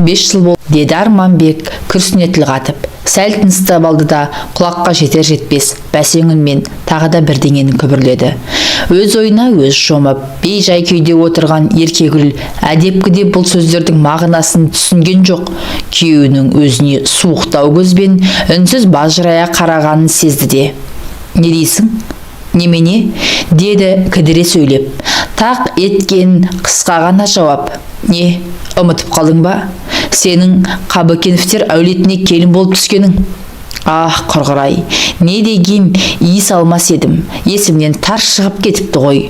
5 жыл болды, деді Арманбек күрсіне тіл қатып. Сәл тыныстап алды да құлаққа жетер жетпес бәсең үнмен тағы да бірдеңені күбірледі. Өз ойына өз шомып, бей-жай күйде отырған Еркегүл әдепкіде бұл сөздердің мағынасын түсінген жоқ. Күйеуінің өзіне суықтау көзбен үнсіз бажырая қарағанын сезді де. «Не дейсің? Немене?» деді кідіре сөйлеп. Тақ еткен қысқа ғана жауап. «Не, ұмытып қалдың ба? Сенің Қабыкеновтер әулетіне келін болып түскенің». «Ах, құрғырай, не деген иіс алмас едім. Есімнен тарс шығып кетіпті ғой.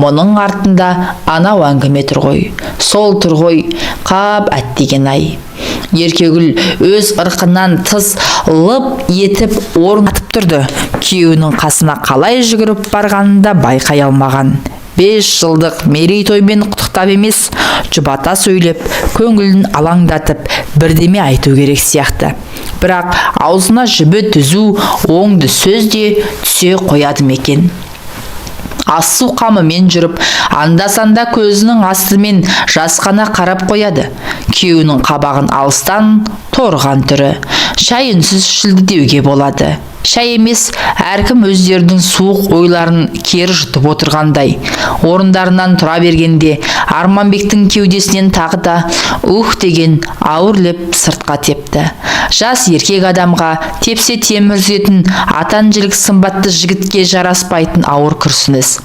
Мұның артында анау әңгіме тұр ғой. Сол тұр ғой, қап әттеген-ай». Еркегүл өз ырқынан тыс лып етіп орнатып тұрды. Күйеуінің қасына қалай жүгіріп барғанын да байқай алмаған. 5 жылдық мерейтоймен құттықтап емес, жұбата сөйлеп, көңілін алаңдатып, бірдеме айту керек сияқты. Бірақ аузына жібі түзу, оңды сөз де түсе қояды мекен. Асу қамымен жүріп, анда-санда көзінің астымен жасқана қарап қояды. Күйеуінің қабағын алыстан торған түрі. Шай үнсіз ішілді деуге болады. Шай емес, әркім өздерінің суық ойларын кері жұтып отырғандай. Орындарынан тұра бергенде Арманбектің кеудесінен тағы да ух деген ауыр леп сыртқа тепті. Жас еркек адамға тепсе темір үзетін атан-жілік сымбатты жігітке жараспайтын ауыр күрсініс.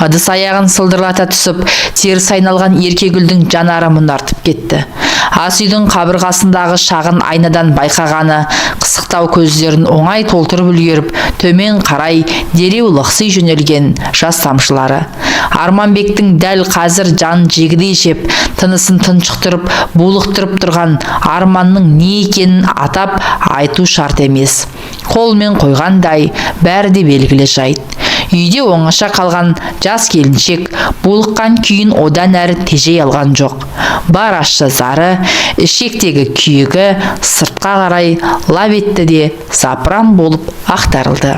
Ыдыс аяғын сылдырлата түсіп, теріс айналған Еркегүлдің жанары мұнартып кетті. Ас үйдің қабырғасындағы шағын айнадан байқағаны қысықтау көздерін оңай толтырып үлгеріп, төмен қарай дереу лықси жөнелген жас тамшылары. Арманбектің дәл қазір жан жегідей жеп, тынысын тұншықтырып, булықтырып тұрған арманның не екенін атап айту шарт емес. Қолмен қойғандай бәрі де белгілі жайт. Үйде оңаша қалған жас келіншек булыққан күйін одан әрі тежей алған жоқ. Бар ащы зары, ішектегі күйігі сыртқа қарай лап етті де запыран болып ақтарылды.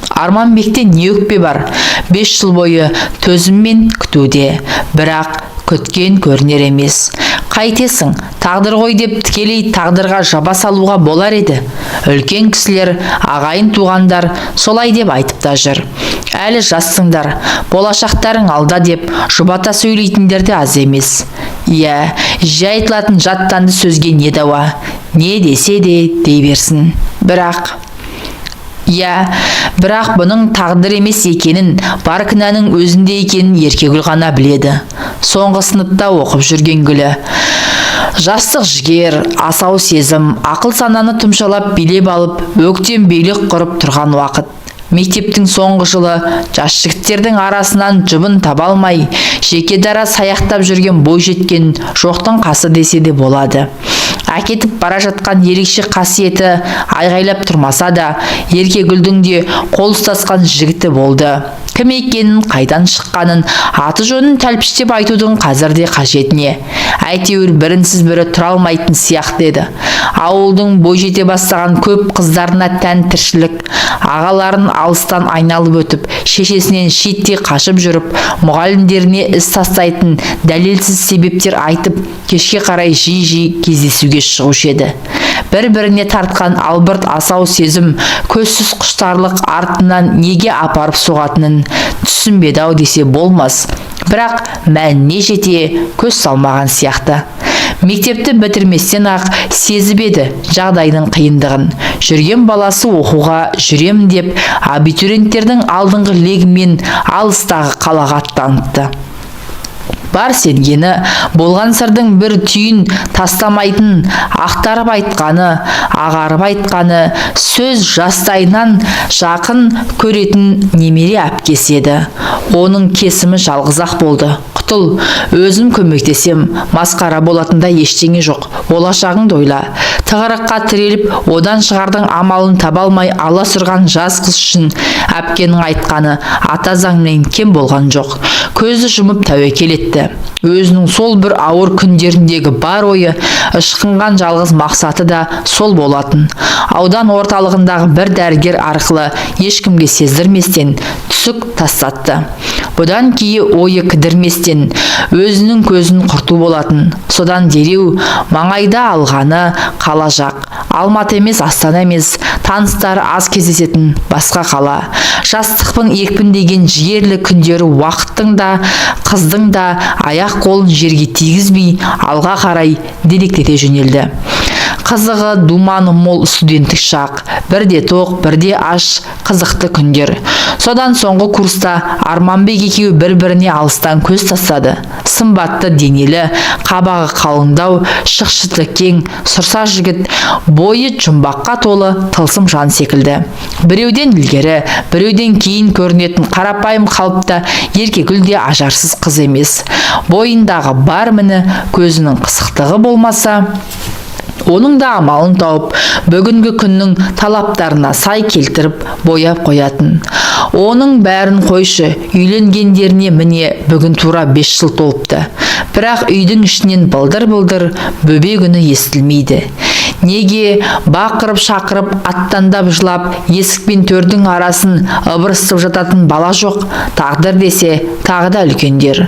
Арманбекте не өкпе бар? 5 жыл бойы төзіммен күтуде, бірақ күткен көрінер емес. Қайтесің, тағдыр ғой деп тікелей тағдырға жаба салуға болар еді. Үлкен кісілер, ағайын туғандар солай деп айтып та жүр. Әлі жассыңдар, болашақтарың алда деп жұбата сөйлейтіндер де аз емес. Иә, жай айтылатын жаттанды сөзге не дауа, не десе де дей берсін. Бірақ бұның тағдыр емес екенін, бар кінәнің өзінде екенін Еркегүл ғана біледі. Соңғы сыныпта оқып жүрген Гүлі. Жастық жігер, асау сезім, ақыл сананы тұмшалап билеп алып, өктем билік құрып тұрған уақыт. Мектептің соңғы жылы жас жігіттердің арасынан жұбын таба алмай, жеке дара саяқтап жүрген бой жеткен жоқтың қасы десе де болады. Әкетіп бара жатқан ерекше қасиеті айғайлап тұрмаса да, Еркегүлдің де қол ұстасқан жігіті болды. Кім екенін, қайдан шыққанын, аты жөнін тәлпіштеп айтудың қазірде қажетіне. Әйтеуір бірінсіз бірі тұра алмайтын сияқты еді. Ауылдың бой жете бастаған көп қыздарына тән тіршілік, ағаларын алыстан айналып өтіп, шешесінен шеттей қашып жүріп, мұғалімдеріне іс тастайтын дәлелсіз себептер айтып, кешке қарай жиі кездесуге шығушы еді. Бір-біріне тартқан албырт асау сезім, көзсіз құштарлық артынан неге апарып соғатынын түсінбеді-ау десе болмас. Бірақ мәніне жете көз салмаған сияқты. Мектепті бітірместен ақ сезіп еді жағдайдың қиындығын. Жүрген баласы оқуға жүрем деп, абитуриенттердің алдыңғы легімен алыстағы қалаға аттаныпты. Бар сенгені, болған сырдың бір түйін тастамайтын, ақтарып айтқаны, ағарып айтқаны, сөз жастайынан жақын көретін немере әпкесі еді. Оның кесімі жалғыз-ақ болды. Құтыл, өзім көмектесем, масқара болатында ештеңе жоқ. Болашағыңды ойла. Тығырыққа тіреліп, одан шығардың амалын таба алмай ала сұрған жас қыз үшін әпкенің айтқаны ата заңмен кем болған жоқ. Көзі жұмып тәуекел етті. Өзінің сол бір ауыр күндеріндегі бар ойы, ышқынған жалғыз мақсаты да сол болатын. Аудан орталығындағы бір дәрігер арқылы ешкімге сездірместен түсік тастатты. бұдан кейін ойы кідірместен өзінің көзін құрту болатын. Содан дереу маңайда алғаны қала жақ, Алматы емес, Астана емес, таныстары аз кездесетін басқа қала. Жастықпен екпіндеген жігерлі күндері уақыттың да, қыздың да аяқ қолын жерге тигізбей алға қарай деректете жөнелді. Қызығы думаны мол студенттік шақ, бірде тоқ, бірде аш, қызықты күндер. Содан соңғы курста Арманбек екеуі бір-біріне алыстан көз тастады. Сымбатты денелі, қабағы қалыңдау, шықшыты кең, сұрса жігіт, бойы жұмбаққа толы тылсым жан секілді. Біреуден ілгері, біреуден кейін көрінетін қарапайым қалыпта Еркегүл де ажарсыз қыз емес. Бойындағы бар міні, көзінің қысықтығы болмаса, оның да амалын тауып, бүгінгі күннің талаптарына сай келтіріп бояп қоятын. Оның бәрін қойшы, үйленгендеріне міне бүгін тура 5 жыл толыпты. Бірақ үйдің ішінен былдыр-былдыр бөбек үні естілмейді. Неге бақырып шақырып аттандап жылап, есік пен төрдің арасын ыбырсып жататын бала жоқ, тағдыр десе тағы да үлкендер.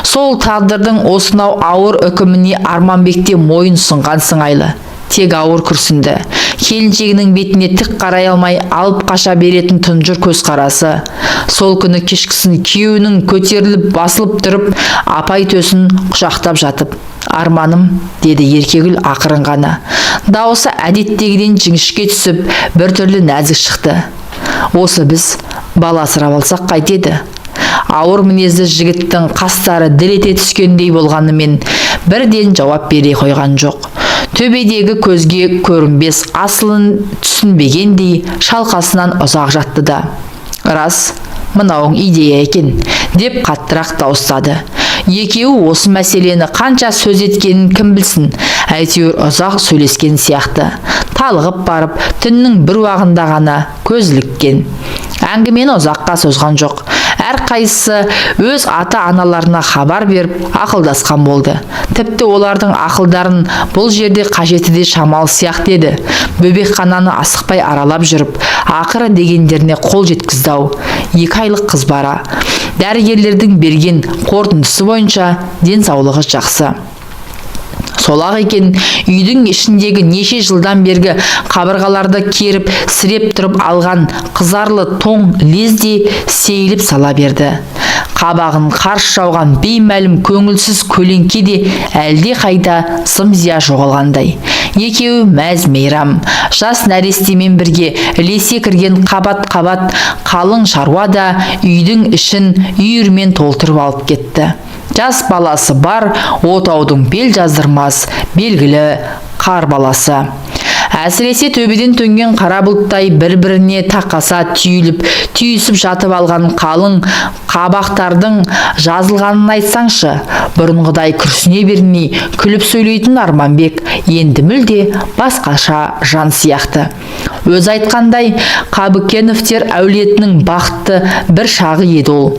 Сол тағдырдың осынау ауыр үкіміне Арманбекте мойын сұнған сыңайлы. Тек ауыр күрсінді. Келіншегінің бетіне тік қарай алмай алып қаша беретін тұнжыр көз қарасы. Сол күні кешкісін күйеуінің көтеріліп басылып тұрып, апай төсін құшақтап жатып, «Арманым», деді Еркегүл ақырын ғана. Дауысы әдеттегіден жіңішке түсіп, біртүрлі нәзік шықты. «Осы біз бала асырап алсақ қайтеді?» Ауыр мінезді жігіттің қастары дір ете түскендей болғанымен бірден жауап бере қойған жоқ. Төбедегі көзге көрінбес асылын түсінбегендей шалқасынан ұзақ жатты да. «Рас, мынауың идея екен», деп қаттырақ дауыстады. Екеуі осы мәселені қанша сөз еткенін кім білсін, әйтеуір ұзақ сөйлескен сияқты. Талығып барып, түннің бір уағында ғана көз іліккен. Әңгімені ұзаққа созған жоқ. Әрқайсысы өз ата-аналарына хабар беріп, ақылдасқан болды. Тіпті олардың ақылдарын бұл жерде қажеті де шамалы сияқты еді. Бөбекхананы асықпай аралап жүріп, ақыры дегендеріне қол жеткізді-ау. 2 айлық қыз бара. Дәрігерлердің берген қорытындысы бойынша денсаулығы жақсы. Солақ екен, үйдің ішіндегі неше жылдан бергі қабырғаларды керіп, сіреп тұрып алған қызарлы тоң лезде сейіліп сала берді. Қабағын қарш жауған беймәлім көңілсіз көлеңке де әлде қайда зым-зия жоғалғандай. Екеуі мәз-мейрам, жас нәрестемен бірге ілесе кірген қабат-қабат қалың шаруа да үйдің ішін үйірмен толтырып алып кетті. Жас баласы бар, отаудың бел жаздырмас, белгілі қар баласы. Әсіресе төбеден төнген қара бұлттай бір-біріне тақаса түйісіп жатып алған қалың қабақтардың жазылғанын айтсаңшы. Бұрынғыдай күрсіне бермей күліп сөйлейтін Арманбек енді мүлде басқаша жан сияқты. Өз айтқандай, Қабыкеновтер әулетінің бақытты бір шағы еді ол.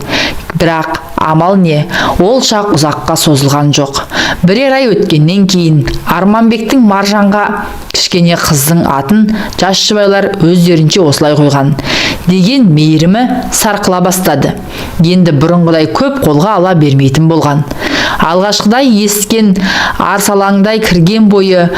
Бірақ амал не, ол шақ ұзаққа созылған жоқ. Бірер ай өткеннен кейін Арманбектің Маржанға кішкене қыздың атын жас жұбайлар өздерінше осылай қойған деген мейірімі сарқыла бастады. Енді бұрынғыдай көп қолға ала бермейтін болған. Алғашқыдай есткен арсалаңдай кірген бойы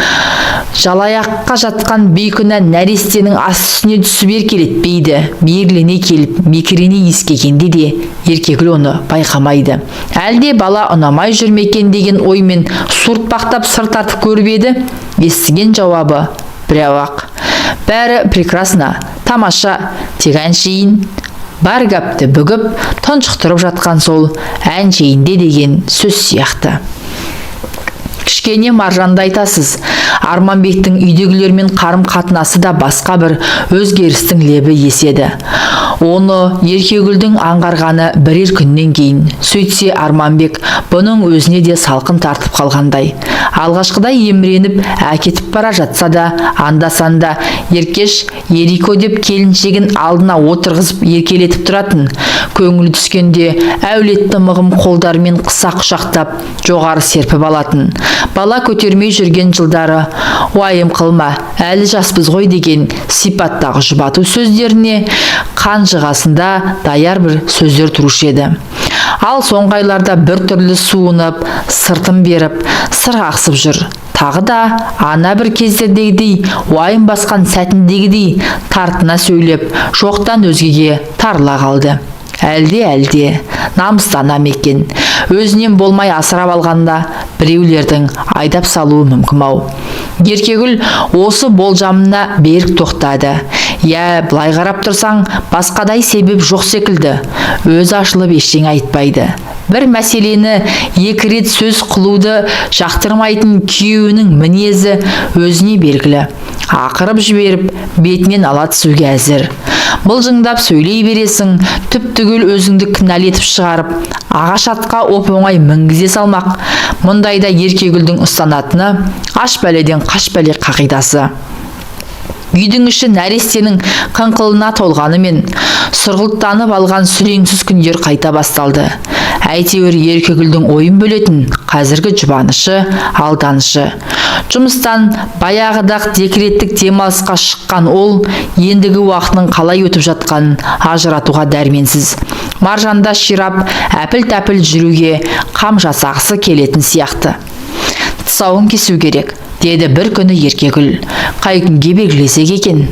жалаяққа жатқан бейкүнә нәрестенің астына түсіп еркелетпейді. Мейірлене келіп, мекірене ескегенде де Еркегүл оны байқамайды. Әлде бала ұнамай жүрмекен деген оймен суыртпақтап сыр тартып көріп еді. Естіген жауабы біреу-ақ. Бәрі прекрасно, тамаша, тек әншейін. Бар гәпті бүгіп, тұншықтырып жатқан сол әншейінде деген сөз сияқты. Кішкене Маржанды айтасыз. Арманбектің үйдегілермен қарым қатынасы да басқа бір өзгерістің лебі еседі. Оны Еркегүлдің аңғарғаны бірер күннен кейін. Сөйтсе Арманбек бұның өзіне де салқын тартып қалғандай. Алғашқыда еміреніп әкетіп бара жатса да, анда-санда Еркеш, Ерико деп келіншегін алдына отырғызып еркелетіп тұратын. Көңілі түскенде әулетті мығым қолдарымен қыса құшақтап жоғары серпіп алатын. Бала көтермей жүрген жылдары «Уайым қылма, әлі жаспыз ғой» деген сипаттағы жұбату сөздеріне қанжығасында даяр бір сөздер тұрушы еді. Ал соңғы айларда бір түрлі суынып, сыртын беріп, сыр қақсып жүр. Тағы да ана бір кездердегідей, уайым басқан сәтіндегідей тартына сөйлеп, жоқтан өзгеге тарыла қалды. Әлде намыстана екен. Өзінен болмай асырап алғанда біреулердің айдап салуы мүмкін-ау. Еркегүл осы болжамына берік тоқтады. Былай қарап тұрсаң, басқадай себеп жоқ секілді. Өз ашылып ештеңе айтпайды. Бір мәселені екі рет сөз қылуды жақтырмайтын күйеуінің мінезі өзіне белгілі. Ақырып жіберіп, бетінен ала түсуге әзір. Былжыңдап сөйлей бересің, түп-түгел өзіңді кінәлі етіп шығарып, ағаш атқа оп-оңай мінгізе салмақ. Мұндайда Еркегүлдің ұстанатыны аш бәледен қаш бәле қағидасы. Үйдің іші нәрестенің қыңқылына толғанымен, сұрғылттанып алған сүреңсіз күндер қайта басталды. Әйтеуір Еркегүлдің ойын бөлетін қазіргі жұбанышы, алданышы. Жұмыстан баяғыдақ декреттік демалысқа шыққан ол, ендігі уақытының қалай өтіп жатқанын ажыратуға дәрменсіз. Маржанда ширап, әпіл-тәпіл жүруге қам жасағысы келетін сияқты. Тұсауын кесу керек, деді бір күні Еркегүл. Қай күнге белгілесек екен?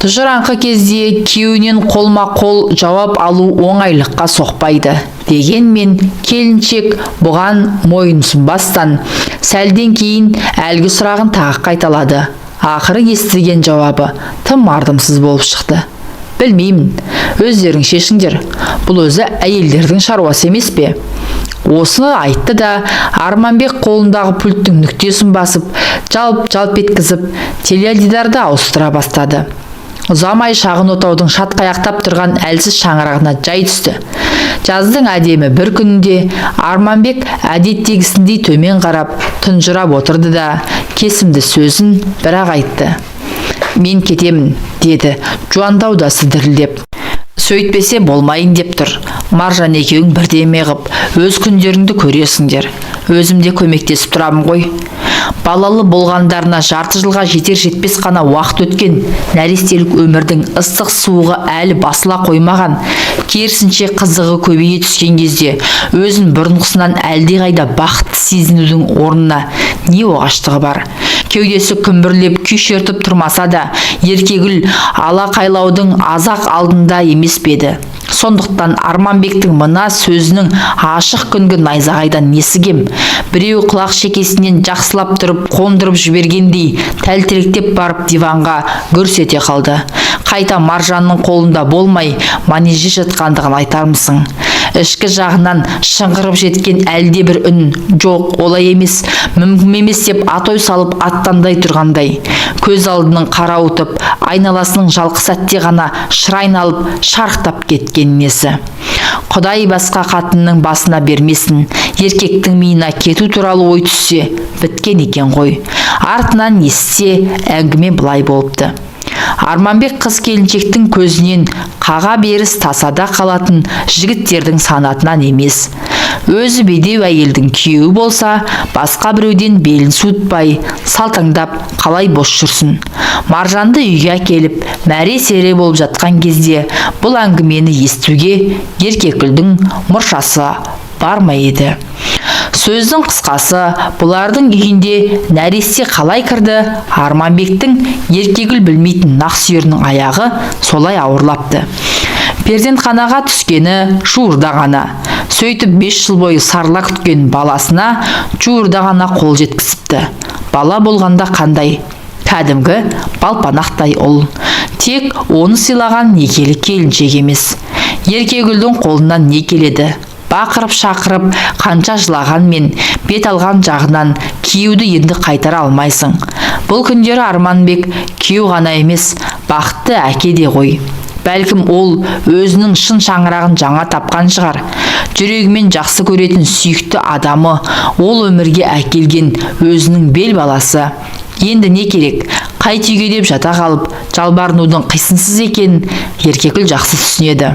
Тұжыраңқы кезде күйеуінен қолма-қол жауап алу оңайлыққа соқпайды. Дегенмен келіншек бұған мойынсұнбастан, сәлден кейін әлгі сұрағын тағы қайталады. Ақыры естіген жауабы тым мардымсыз болып шықты. Білмеймін, өздерің шешіңдер. Бұл өзі әйелдердің шаруасы емес пе? Осыны айтты да, Арманбек қолындағы пульттің нүктесін басып, жалп-жалп еткізіп, теледидарды ауыстыра бастады. Ұзамай шағын отаудың шатқаяқтап тұрған әлсіз шаңырағына жай түсті. Жаздың әдемі бір күнінде Арманбек әдеттегісіндей төмен қарап, тұнжырап отырды да, кесімді сөзін бірақ айтты. Мен кетемін, деді, жуандау да дірілдеп. Сөйтпесе болмайын деп тұр. Маржан екеуің бірдеме ғып, өз күндеріңді көресіңдер. Өзімде көмектесіп тұрамын ғой. Балалы болғандарына жарты жылға жетер-жетпес қана уақыт өткен, нәрестелік өмірдің ыстық суығы әлі басыла қоймаған, керісінше қызығы көбейе түскен кезде өзін бұрынғысынан әлдеқайда бақытты сезінудің орнына не оғаштығы бар. Кеудесі күмбірлеп күй шертіп тұрмаса да, Еркегүл алақайлаудың азақ алдында емес педі. Сондықтан Арманбектің мына сөзінің ашық күнгі найзағайдан несі кем? Біреу құлақ шекесінен жақсылап тұрып, қондырып жібергендей, тәлтіректеп барып диванға гүрс ете қалды. Қайта Маржанның қолында болмай, манежде жатқандығын айтармысың? Ішкі жағынан шыңғырып жеткен әлде бір үн, жоқ, олай емес, мүмкін емес деп атой салып аттандай тұрғандай. Көз алдының қарауытып, айналасының жалқы сәтте ғана шырайналып, шарықтап кеткен несі. Құдай басқа қатынның басына бермесін, еркектің миына кету туралы ой түссе, біткен екен ғой. Артынан естісе, әңгіме былай болыпты. Арманбек қыз келіншектің көзінен қаға беріс тасада қалатын жігіттердің санатынан емес. Өзі бедеу әйелдің күйеуі болса, басқа біреуден белін суытпай, салтаңдап қалай бос жүрсін. Маржанды үйге әкеліп, мәре-сере болып жатқан кезде бұл әңгімені естуге Еркегүлдің мұршасы бар ма еді? Сөздің қысқасы, бұлардың үйінде нәресте қалай кірді, Арманбектің Еркегүл білмейтін нақсүйерінің аяғы солай ауырлапты. Перзентханаға түскені жуырда ғана. Сөйтіп 5 жыл бойы сарыла күткен баласына жуырда ғана қол жеткізіпті. Бала болғанда қандай? Кәдімгі балпанақтай ұл. Тек оны сыйлаған некелі келіншек емес. Еркегүлдің қолынан не келеді? Бақырып-шақырып, қанша жылағанмен бет алған жағынан күйеуді енді қайтара алмайсың. Бұл күндері Арманбек күйеу ғана емес, бақытты әке де ғой. Бәлкім ол өзінің шын шаңырағын жаңа тапқан шығар. Жүрегімен жақсы көретін сүйікті адамы, ол өмірге әкелген өзінің бел баласы. Енді не керек? Қайт үйге деп жата қалып, жалбарынудың қисынсыз екенін Еркегүл жақсы түсінеді.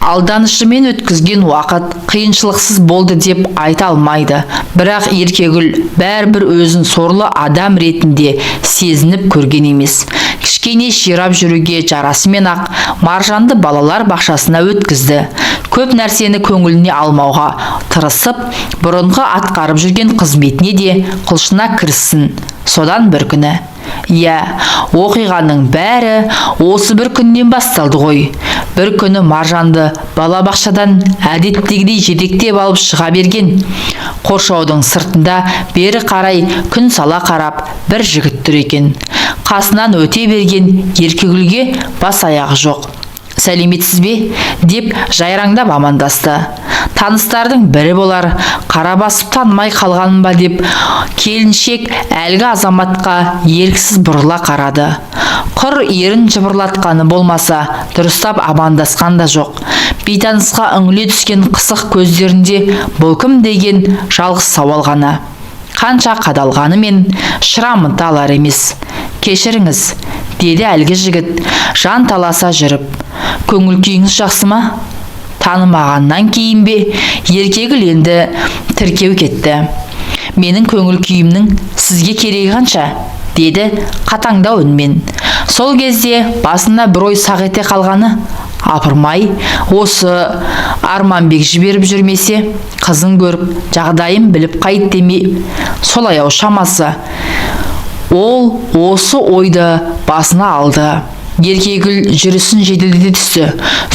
Алданышымен өткізген уақыт қиыншылықсыз болды деп айта алмайды. Бірақ Еркегүл бәрібір өзін сорлы адам ретінде сезініп көрген емес. кішкене ширап жүруге жарасымен-ақ Маржанды балалар бақшасына өткізді. Көп нәрсені көңіліне алмауға тырысып, бұрынғы атқарып жүрген қызметіне де құлшына кіріссін. Содан бір күні, оқиғаның бәрі осы бір күннен басталды ғой. Бір күні Маржанды балабақшадан әдеттегідей жетектеп алып шыға берген. Қоршаудың сыртында бері қарай күн сала қарап бір жігіт тұр екен. Қасынан өте берген Еркегүлге бас аяғы жоқ. «Сәлеметсіз бе?» деп жайраңдап амандасты. Таныстардың бірі болар, қара басып танымай қалғанын ба деп, келіншек әлгі азаматқа еріксіз бұрыла қарады. Құр ерін жыбырлатқаны болмаса, дұрыстап амандасқан да жоқ. Бейтанысқа үңіле түскен қысық көздерінде бұл кім деген жалғыз сауал ғана. Қанша қадалғанымен шырамын алар емес. «Кешіріңіз», деді әлгі жігіт жан таласа жүріп. «Көңіл күйіңіз жақсы ма?» Танымағаннан кейін бе? Еркегүл енді тіркеу кетті. «Менің көңіл күйімнің сізге керегі қанша?» деді қатаңдау үнмен. Сол кезде басына бір ой сақ ете қалғаны. Апырмай, осы Арманбек жіберіп жүрмесе, қызын көріп, жағдайын біліп қайт демей, солай ау шамасы. Ол осы ойды басына алды. Еркегүл жүрісін жеделдете түсті.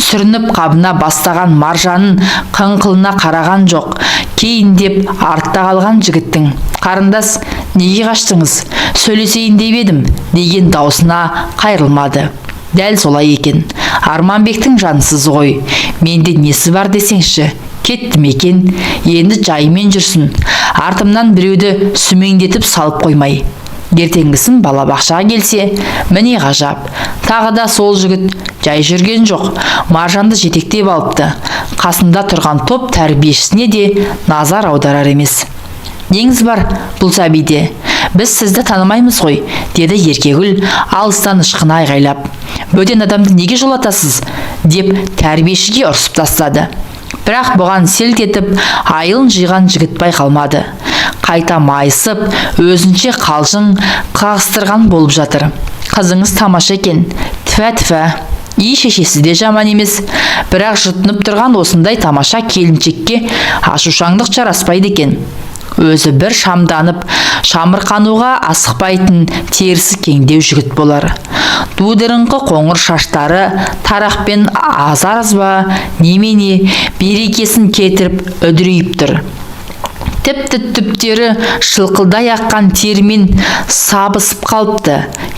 Сүрініп қабына бастаған Маржанның қыңқылына қараған жоқ. Кейіндеп артта қалған жігіттің: «Қарындас, неге қаштыңыз? Сөйлесейін деп едім» деген даусына қайрылмады. Дәл солай екен. Арманбектің жансыз ғой. Менде несі бар десеңші? Кеттім екен, енді жайымен жүрсін. Артымнан біреуді сүмеңдетіп салып қоймай. Ертеңгісін балабақшаға келсе, міне ғажап, тағы да сол жігіт жай жүрген жоқ. Маржанды жетектеп алыпты. Қасында тұрған топ тәрбиешісіне де назар аударар емес. «Неңіз бар бұл сәбиде? Біз сізді танымаймыз ғой», деді Еркегүл алыстан ышқына айғайлап. «Бөтен адамды неге жолатасыз?» деп тәрбиешіге ұрсып тастады. Бірақ бұған селт етіп айылын жиған жігіт байқалмады. Қайта майысып, өзінше қалжың қағыстырған болып жатыр. «Қызыңыз тамаша екен, тфә-тфә. И шешесі де жаман емес. Бірақ жұтынып тұрған осындай тамаша келіншекке ашушаңдық жараспайды екен». Өзі бір шамданып, шамырқануға асықпайтын терісі кеңдеу жігіт болар. Дудырыңқы қоңыр шаштары тарақпен азар-азба немене берекесін кетіріп үдірейіп тұр. Тіпті түптері шылқылдай аққан термен сабысып қалыпты.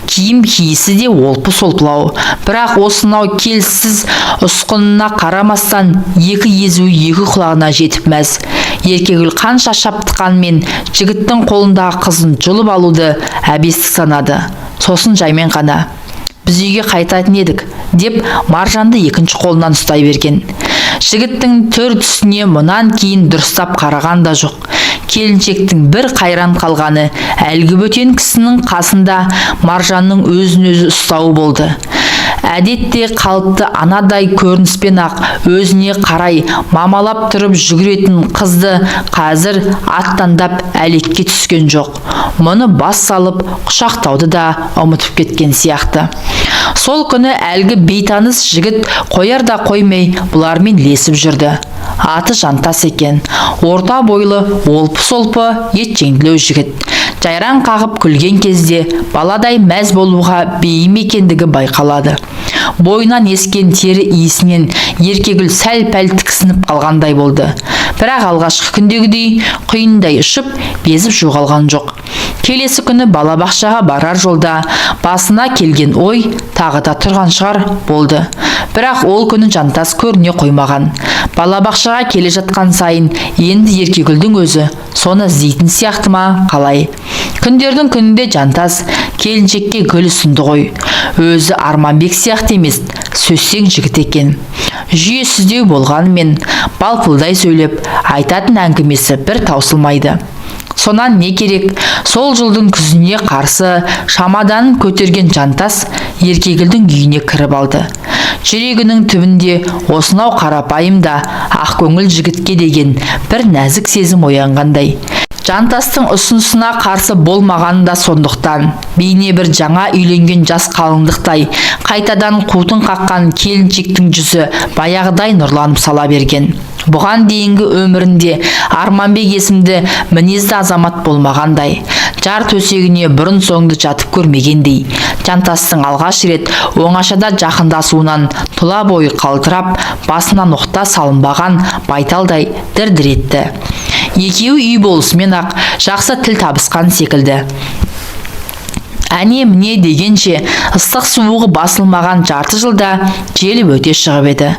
Киім киісі де олпы-солпылау. Бірақ осынау келіссіз ұсқынына қарамастан екі езуі екі құлағына жетіп мәз. Еркегүл қанша шаптыққанмен жігіттің қолындағы қызын жұлып алуды әбестік санады. Сосын жаймен ғана: «Біз үйге қайтатын едік» деп Маржанды екінші қолынан ұстай берген. Жігіттің төр түсіне мұнан кейін дұрыстап қараған да жоқ. Келіншектің бір қайран қалғаны әлгі бөтен кісінің қасында Маржанның өзін-өзі ұстауы болды. Әдетте қалыпты анадай көрініспен ақ өзіне қарай мамалап тұрып жүгіретін қызды қазір аттандап әлекке түскен жоқ. Мұны бас салып құшақтауды да ұмытып кеткен сияқты. Сол күні әлгі бейтаныс жігіт қояр да қоймай бұлармен лесіп жүрді. Аты Жантас екен. Орта бойлы, олпы-солпы, етжеңділеу жігіт. Жайраң қағып күлген кезде баладай мәз болуға бейім екендігі байқалады. Бойынан ескен тері иісінен Еркегүл сәл-пәл тіксініп қалғандай болды. Бірақ алғашқы күндегідей құйындай ұшып, безіп жоғалған жоқ. Келесі күні балабақшаға барар жолда басына келген ой тағы да тұрған шығар болды. Бірақ ол күні Жантас көріне қоймаған. Балабақшаға келе жатқан сайын енді Еркегүлдің өзі соны іздейтін сияқты ма қалай? Күндердің күнінде Жантас келіншекке гүл ұсынды ғой. Өзі Арманбек сияқты емес, сөзсең жігіт екен. Жүйесіздеу болғанымен балпылдай сөйлеп, айтатын әңгімесі бір таусылмайды. Сонан не керек? Сол жылдың күзіне қарсы шамаданын көтерген Жантас Еркегүлдің үйіне кіріп алды. Жүрегінің түбінде осынау қарапайым да ақкөңіл жігітке деген бір нәзік сезім оянғандай. Жантастың ұсынысына қарсы болмағаны да сондықтан. Бейне бір жаңа үйленген жас қалыңдықтай, қайтадан қутын қаққан келіншектің жүзі баяғыдай нұрланып сала берген. Бұған дейінгі өмірінде Арманбек есімді мінезді азамат болмағандай, жар төсегіне бұрын соңды жатып көрмегендей, Жантастың алғаш рет оңашада жақындасуынан тұла бойы қалтырап, басына ноқта салынбаған байталдай дір-дір етті. Екеуі үй болысымен ақ жақсы тіл табысқан секілді. Әне міне дегенше ыстық суығы басылмаған жарты жылда желіп өте шығып еді.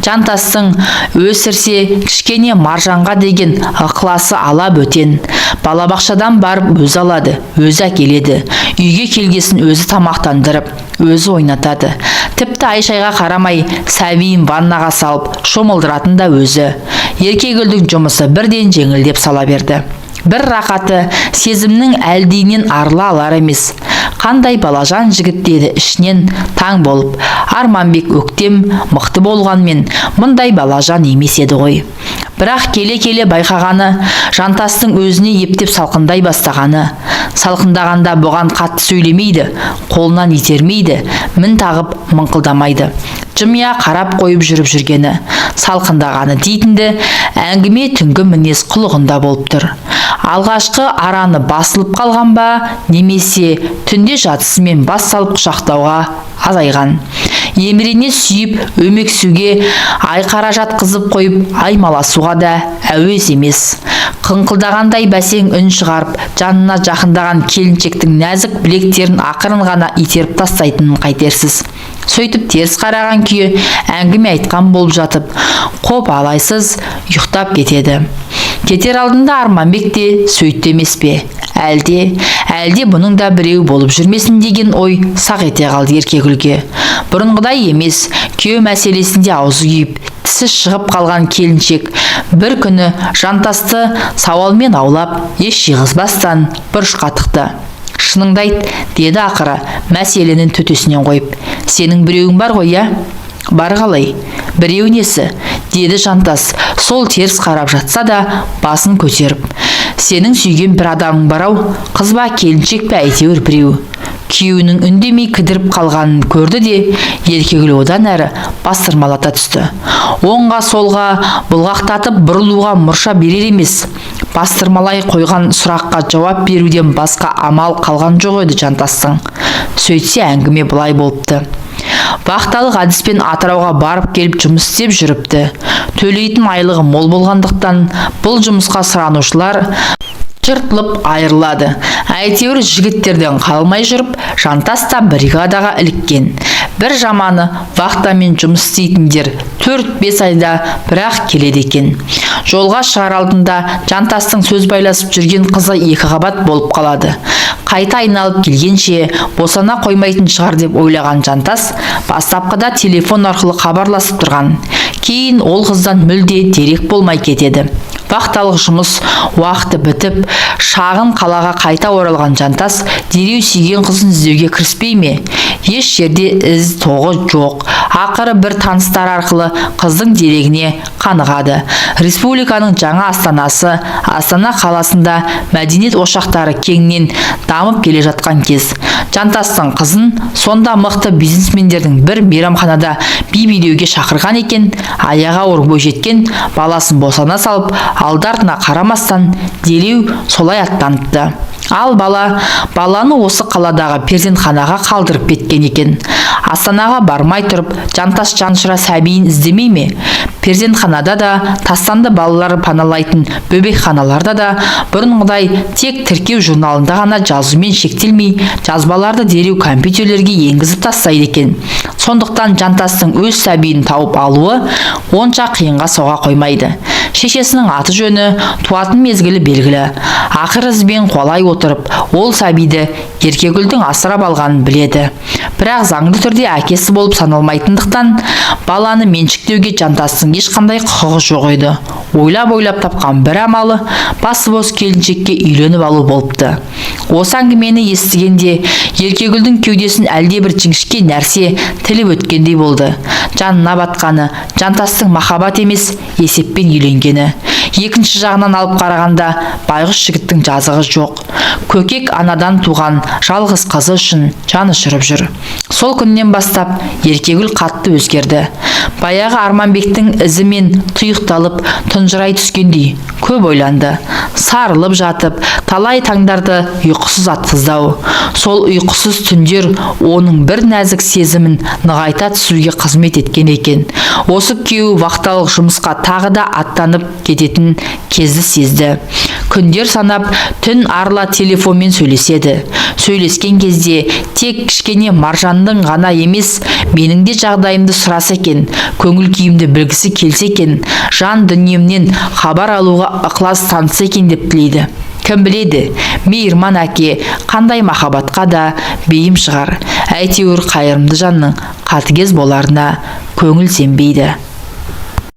Жантастың өсірсе кішкене Маржанға деген ықыласы ала бөтен. Балабақшадан барып өзі алады, өзі әкеледі. Үйге келгесін өзі тамақтандырып, өзі ойнатады. Тіпті Айшайға қарамай сәбиін ваннаға салып шомылдыратын да өзі. Еркегүлдің жұмысы бірден жеңілдеп сала берді. Бір рақаты сезімнің әлдейінен арыла алар емес. Қандай балажан жігіт деді ішінен таң болып. Арманбек өктем, мықты болғанмен мұндай балажан емес еді ғой. Бірақ келе-келе байқағаны, Жантастың өзіне ептеп салқындай бастағаны. Салқындағанда бұған қатты сөйлемейді, қолынан итермейді, мін тағып мыңқылдамайды. Жымия қарап қойып жүріп жүргені. Салқындағаны дейтінді әңгіме түнгі мінез құлығында болып тұр. Алғашқы араны басылып қалған ба, немесе түнде жатысымен бас салып құшақтауға азайған. Емірене сүйіп, өмексуге, айқара жатқызып қойып, аймаласуға да әуес емес. Қыңқылдағандай бәсең үн шығарып, жанына жақындаған келіншектің нәзік білектерін ақырын ғана итеріп тастайтынын қайтерсіз. Сөйтіп теріс қараған күйі әңгіме айтқан болып жатып, қоп алайсыз ұйықтап кетеді. Кетер алдында Арманбек те сөйтті емес пе? Әлде бұның да біреу болып жүрмесін деген ой сақ ете қалды Еркегүлге. Бұрынғыдай емес, күйеу мәселесінде аузы күйіп, тісі шығып қалған келіншек бір күні Жантасты сауалмен аулап, еш жиғызбастан бұрышқа тықты. Шыныңды айт, деді ақыры, мәселенің төтесінен қойып. Сенің біреуің бар ғой, я? Бар қалай? Біреу несі? Деді Жантас, сол теріс қарап жатса да басын көтеріп. Сенің сүйген бір адамың бар-ау, қыз ба, келіншек пе, әйтеуір біреу. Күйеуінің үндемей кідіріп қалғанын көрді де, Еркегүл одан әрі бастырмалата түсті. Оңға солға бұлғақтатып бұрылуға мұрша берер емес. Бастырмалай қойған сұраққа жауап беруден басқа амал қалған жоқ еді Жантастың. Сөйтсе әңгіме былай болыпты. Вахталық әдіспен Атырауға барып келіп жұмыс істеп жүріпті. Төлейтін айлығы мол болғандықтан бұл жұмысқа сұранушылар жыртылып айырылады. Әйтеуір жігіттерден қалмай жүріп, Жантас та бригадаға іліккен. Бір жаманы вахтамен жұмыс істейтіндер 4-5 айда бірақ келеді екен. Жолға шығар алдында Жантастың сөз байласып жүрген қызы 2 қабат болып қалады. Қайта айналып келгенше босана қоймайтын шығар деп ойлаған Жантас бастапқыда телефон арқылы хабарласып тұрған. Кейін ол қыздан мүлде дерек болмай кетеді. Вахталық жұмыс уақыты бітіп, шағын қалаға қайта оралған Жантас дереу сүйген қызын іздеуге кіріспей ме? Еш жерде із тоғы жоқ. Ақыры бір таныстар арқылы қыздың дерегіне қанығады. Республиканың жаңа астанасы, Астана қаласында мәдениет ошақтары кеңінен дамып келе жатқан кез. Жантастың қызын сонда мықты бизнесмендердің бір мейрамханада би-билеуге шақырған екен. Аяғы ауыр бойжеткен баласын босана салып, алды-артына қарамастан дереу солай аттаныпты. Ал баланы осы қаладағы перзентханаға қалдырып кеткен екен. Астанаға бармай тұрып, Жантас жаншыра сәбиін іздемей ме? Перзентханада да, тастанды балалар паналайтын бөбекханаларда да бұрынғыдай тек тіркеу журналында ғана жазумен шектелмей, жазбаларды дереу компьютерлерге енгізіп тастайды екен. Сондықтан Жантастың өз сәбиін тауып алуы онша қиынға соға қоймайды. Шешесінің аты жөні, туатын мезгілі белгілі. Ақыр ізбен қуалай отырып, ол сәбиді Еркегүлдің асырап алғанын біледі. Бірақ заңды түрде әкесі болып саналмайтындықтан баланы меншіктеуге Жантастың ешқандай құқығы жоқ еді. Ойлап тапқан бір амалы басы бос келіншекке үйленіп алу болыпты. Осы әңгімені естігенде Еркегүлдің кеудесін әлдебір жіңішке нәрсе тіліп өткендей болды. Жанына батқаны жантастың махаббат емес, есеппен үйленгені. Екінші жағынан алып қарағанда байғұс жігіттің жазығы жоқ. Көкек анадан туған жалғыз қызы үшін жаны ұшырып жүр. Сол күннен бастап Еркегүл қатты өзгерді. Баяғы Арманбектің ізімен тұйықталып тұнжырай түскендей көп ойланды. Сарылып жатып, талай таңдарды ұйқысыз атқыздау. Сол ұйқысыз түндер оның бір нәзік сезімін нығайта түсуге қызмет еткен екен. Осы күйеуі вақталық жұмысқа тағы да аттанып кететін кезді сезді. Күндер санап, түн арыла телефонмен сөйлеседі. Сөйлескен кезде тек кішкене Маржанның ғана емес, менің де жағдайымды сұраса екен, көңіл күйімді білгісі келсе екен, жан дүниемнен хабар алуға ықылас танытса екен деп тілейді. Кім біледі, мейірман әке қандай махаббатқа да бейім шығар. Әйтеуір қайырымды жанның қатыгез боларына көңіл сенбейді.